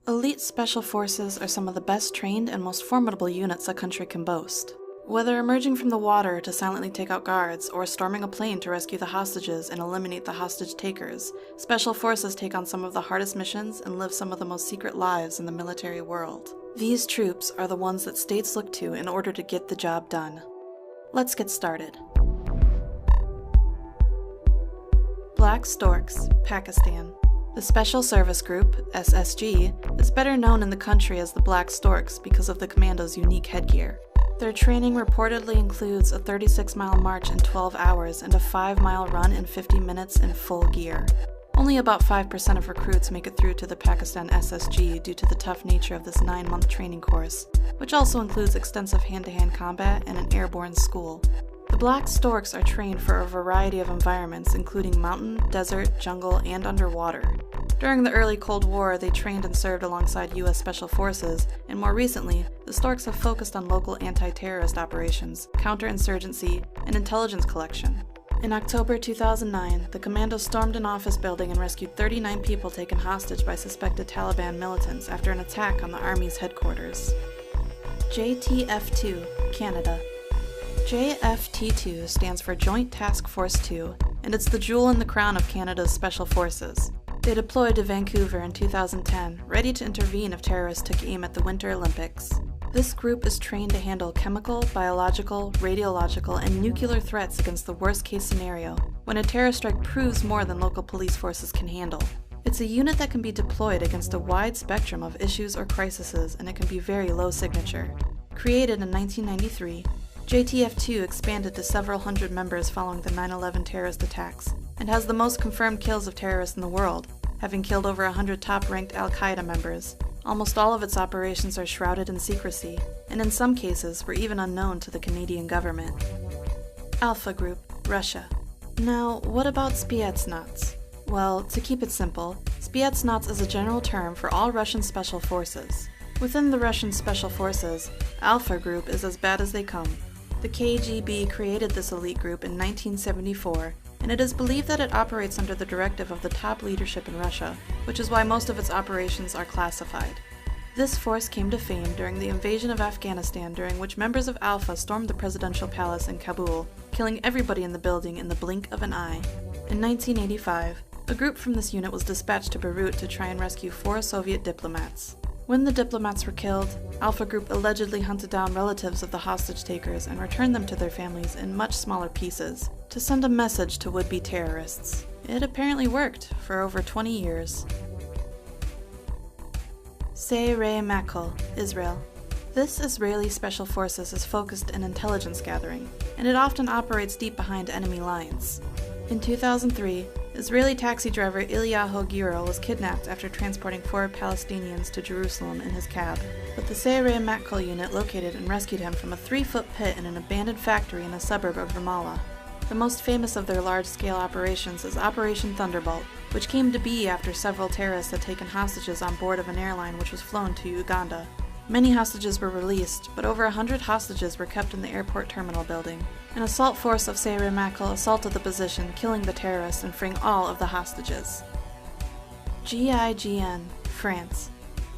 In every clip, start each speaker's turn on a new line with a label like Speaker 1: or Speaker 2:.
Speaker 1: Elite Special Forces are some of the best trained and most formidable units a country can boast. Whether emerging from the water to silently take out guards, or storming a plane to rescue the hostages and eliminate the hostage takers, Special Forces take on some of the hardest missions and live some of the most secret lives in the military world. These troops are the ones that states look to in order to get the job done. Let's get started. Black Storks, Pakistan. The Special Service Group, SSG, is better known in the country as the Black Storks because of the commando's unique headgear. Their training reportedly includes a 36-mile march in 12 hours and a 5-mile run in 50 minutes in full gear. Only about 5% of recruits make it through to the Pakistan SSG due to the tough nature of this 9-month training course, which also includes extensive hand-to-hand combat and an airborne school. The Black Storks are trained for a variety of environments, including mountain, desert, jungle, and underwater. During the early Cold War, they trained and served alongside U.S. Special Forces, and more recently, the Storks have focused on local anti-terrorist operations, counterinsurgency, and intelligence collection. In October 2009, the commando stormed an office building and rescued 39 people taken hostage by suspected Taliban militants after an attack on the Army's headquarters. JTF-2, Canada. JFT-2 stands for Joint Task Force 2, and it's the jewel in the crown of Canada's Special Forces. They deployed to Vancouver in 2010, ready to intervene if terrorists took aim at the Winter Olympics. This group is trained to handle chemical, biological, radiological, and nuclear threats against the worst-case scenario, when a terror strike proves more than local police forces can handle. It's a unit that can be deployed against a wide spectrum of issues or crises, and it can be very low signature. Created in 1993, JTF-2 expanded to several hundred members following the 9/11 terrorist attacks, and has the most confirmed kills of terrorists in the world, having killed over 100 top-ranked Al-Qaeda members. Almost all of its operations are shrouded in secrecy, and in some cases were even unknown to the Canadian government. Alpha Group, Russia. Now, what about Spetsnaz? Well, to keep it simple, Spetsnaz is a general term for all Russian special forces. Within the Russian Special Forces, Alpha Group is as bad as they come. The KGB created this elite group in 1974, and it is believed that it operates under the directive of the top leadership in Russia, which is why most of its operations are classified. This force came to fame during the invasion of Afghanistan, during which members of Alpha stormed the presidential palace in Kabul, killing everybody in the building in the blink of an eye. In 1985, a group from this unit was dispatched to Beirut to try and rescue 4 Soviet diplomats. When the diplomats were killed, Alpha Group allegedly hunted down relatives of the hostage takers and returned them to their families in much smaller pieces, to send a message to would-be terrorists. It apparently worked for over 20 years. Sayeret Matkal, Israel. This Israeli Special Forces is focused in intelligence gathering, and it often operates deep behind enemy lines. In 2003, Israeli taxi driver Ilyahu Giro was kidnapped after transporting 4 Palestinians to Jerusalem in his cab, but the Sayeret Matkal unit located and rescued him from a 3-foot pit in an abandoned factory in a suburb of Ramallah. The most famous of their large-scale operations is Operation Thunderbolt, which came to be after several terrorists had taken hostages on board of an airline which was flown to Uganda. Many hostages were released, but over 100 hostages were kept in the airport terminal building. An assault force of Sayeret Matkal assaulted the position, killing the terrorists and freeing all of the hostages. GIGN, France.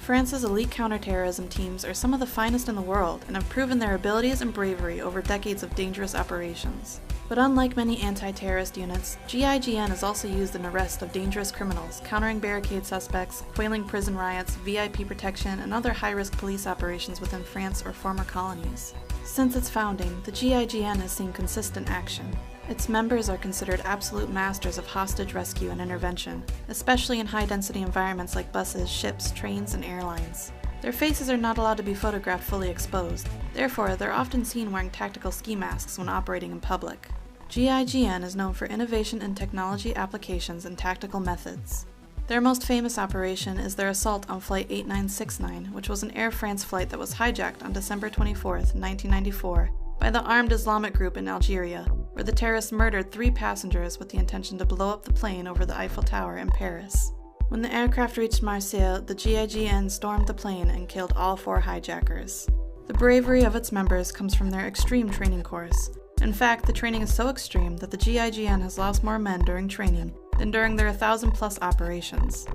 Speaker 1: France's elite counterterrorism teams are some of the finest in the world and have proven their abilities and bravery over decades of dangerous operations. But unlike many anti-terrorist units, GIGN is also used in arrest of dangerous criminals, countering barricade suspects, quelling prison riots, VIP protection, and other high-risk police operations within France or former colonies. Since its founding, the GIGN has seen consistent action. Its members are considered absolute masters of hostage rescue and intervention, especially in high-density environments like buses, ships, trains, and airlines. Their faces are not allowed to be photographed fully exposed, therefore they're often seen wearing tactical ski masks when operating in public. GIGN is known for innovation in technology applications and tactical methods. Their most famous operation is their assault on Flight 8969, which was an Air France flight that was hijacked on December 24, 1994, by the armed Islamic group in Algeria, where the terrorists murdered 3 passengers with the intention to blow up the plane over the Eiffel Tower in Paris. When the aircraft reached Marseille, the GIGN stormed the plane and killed all 4 hijackers. The bravery of its members comes from their extreme training course. In fact, the training is so extreme that the GIGN has lost more men during training than during their 1,000-plus operations.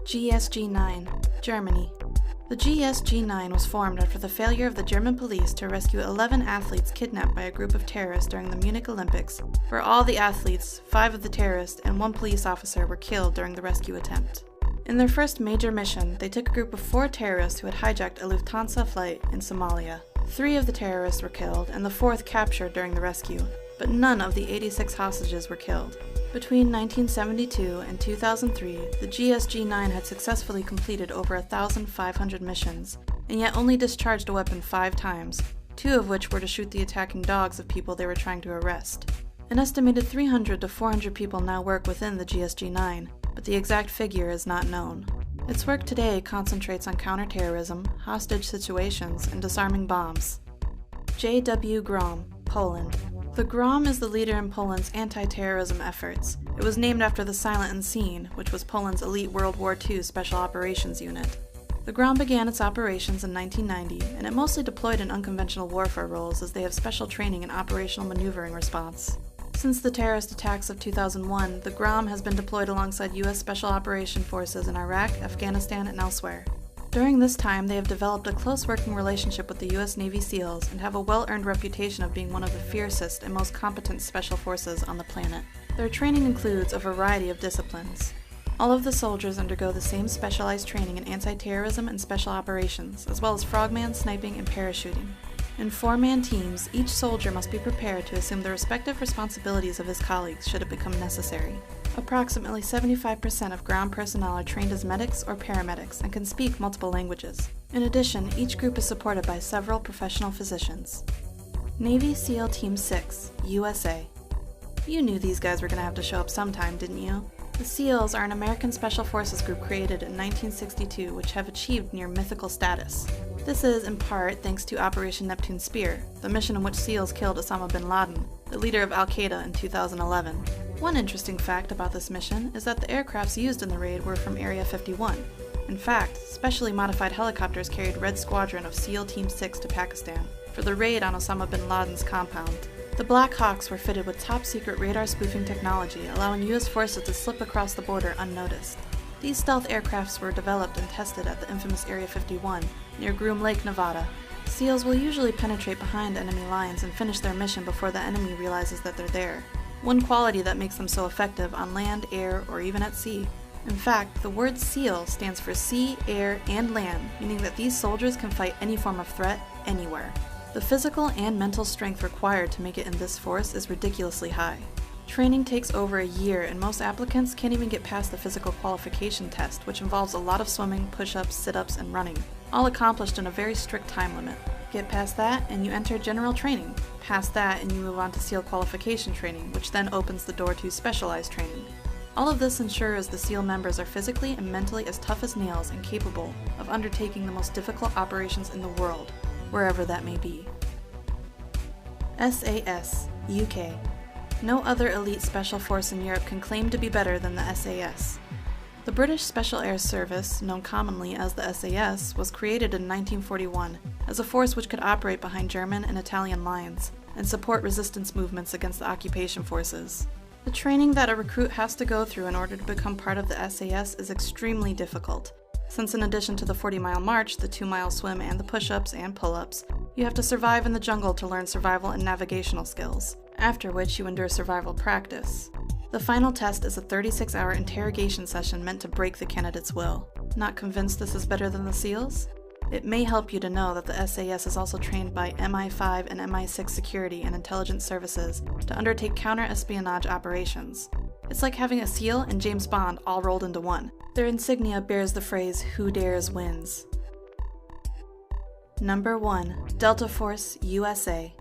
Speaker 1: GSG-9, Germany. The GSG-9 was formed after the failure of the German police to rescue 11 athletes kidnapped by a group of terrorists during the Munich Olympics, where all the athletes, 5 of the terrorists, and 1 police officer were killed during the rescue attempt. In their first major mission, they took a group of 4 terrorists who had hijacked a Lufthansa flight in Somalia. 3 of the terrorists were killed, and the 4th captured during the rescue, but none of the 86 hostages were killed. Between 1972 and 2003, the GSG-9 had successfully completed over 1,500 missions, and yet only discharged a weapon 5 times, 2 of which were to shoot the attacking dogs of people they were trying to arrest. An estimated 300 to 400 people now work within the GSG-9, but the exact figure is not known. Its work today concentrates on counterterrorism, hostage situations, and disarming bombs. J.W. Grom, Poland. The Grom is the leader in Poland's anti-terrorism efforts. It was named after the Silent Unseen, which was Poland's elite World War II Special Operations unit. The Grom began its operations in 1990, and it mostly deployed in unconventional warfare roles as they have special training in operational maneuvering response. Since the terrorist attacks of 2001, the Grom has been deployed alongside U.S. Special Operations Forces in Iraq, Afghanistan, and elsewhere. During this time, they have developed a close working relationship with the U.S. Navy SEALs and have a well-earned reputation of being one of the fiercest and most competent special forces on the planet. Their training includes a variety of disciplines. All of the soldiers undergo the same specialized training in anti-terrorism and special operations, as well as frogman, sniping, and parachuting. In 4-man teams, each soldier must be prepared to assume the respective responsibilities of his colleagues should it become necessary. Approximately 75% of ground personnel are trained as medics or paramedics and can speak multiple languages. In addition, each group is supported by several professional physicians. Navy SEAL Team 6, USA. You knew these guys were going to have to show up sometime, didn't you? The SEALs are an American Special Forces group created in 1962 which have achieved near mythical status. This is, in part, thanks to Operation Neptune Spear, the mission in which SEALs killed Osama bin Laden, the leader of Al-Qaeda in 2011. One interesting fact about this mission is that the aircrafts used in the raid were from Area 51. In fact, specially modified helicopters carried Red Squadron of SEAL Team 6 to Pakistan for the raid on Osama bin Laden's compound. The Black Hawks were fitted with top-secret radar spoofing technology, allowing U.S. forces to slip across the border unnoticed. These stealth aircrafts were developed and tested at the infamous Area 51, near Groom Lake, Nevada. SEALs will usually penetrate behind enemy lines and finish their mission before the enemy realizes that they're there. One quality that makes them so effective on land, air, or even at sea. In fact, the word SEAL stands for sea, air, and land, meaning that these soldiers can fight any form of threat, anywhere. The physical and mental strength required to make it in this force is ridiculously high. Training takes over a year, and most applicants can't even get past the physical qualification test, which involves a lot of swimming, push-ups, sit-ups, and running, all accomplished in a very strict time limit. Get past that, and you enter general training. Past that, and you move on to SEAL qualification training, which then opens the door to specialized training. All of this ensures the SEAL members are physically and mentally as tough as nails and capable of undertaking the most difficult operations in the world, wherever that may be. SAS, UK. No other elite special force in Europe can claim to be better than the SAS. The British Special Air Service, known commonly as the SAS, was created in 1941 as a force which could operate behind German and Italian lines and support resistance movements against the occupation forces. The training that a recruit has to go through in order to become part of the SAS is extremely difficult, since in addition to the 40-mile march, the 2-mile swim, and the push-ups and pull-ups, you have to survive in the jungle to learn survival and navigational skills, after which you endure survival practice. The final test is a 36-hour interrogation session meant to break the candidate's will. Not convinced this is better than the SEALs? It may help you to know that the SAS is also trained by MI5 and MI6 security and intelligence services to undertake counter-espionage operations. It's like having a SEAL and James Bond all rolled into one. Their insignia bears the phrase, "Who dares wins." Number 1. Delta Force, USA.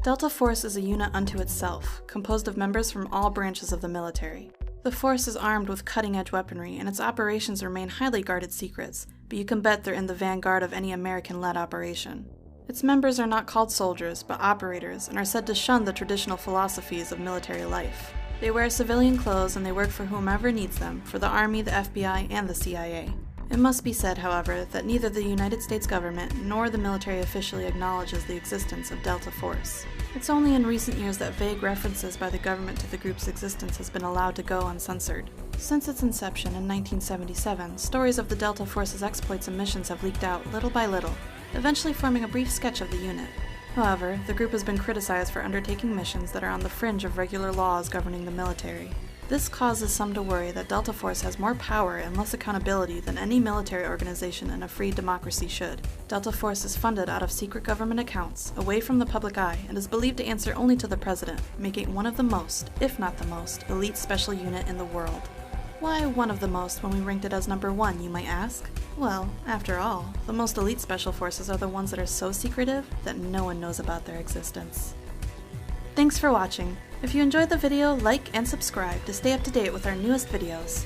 Speaker 1: Delta Force is a unit unto itself, composed of members from all branches of the military. The force is armed with cutting-edge weaponry, and its operations remain highly guarded secrets, but you can bet they're in the vanguard of any American-led operation. Its members are not called soldiers, but operators, and are said to shun the traditional philosophies of military life. They wear civilian clothes and they work for whomever needs them, for the Army, the FBI, and the CIA. It must be said, however, that neither the United States government nor the military officially acknowledges the existence of Delta Force. It's only in recent years that vague references by the government to the group's existence has been allowed to go uncensored. Since its inception in 1977, stories of the Delta Force's exploits and missions have leaked out little by little, eventually forming a brief sketch of the unit. However, the group has been criticized for undertaking missions that are on the fringe of regular laws governing the military. This causes some to worry that Delta Force has more power and less accountability than any military organization in a free democracy should. Delta Force is funded out of secret government accounts, away from the public eye, and is believed to answer only to the president, making it one of the most, if not the most, elite special unit in the world. Why one of the most when we ranked it as number 1, you might ask? Well, after all, the most elite special forces are the ones that are so secretive that no one knows about their existence. Thanks for watching. If you enjoyed the video, like and subscribe to stay up to date with our newest videos.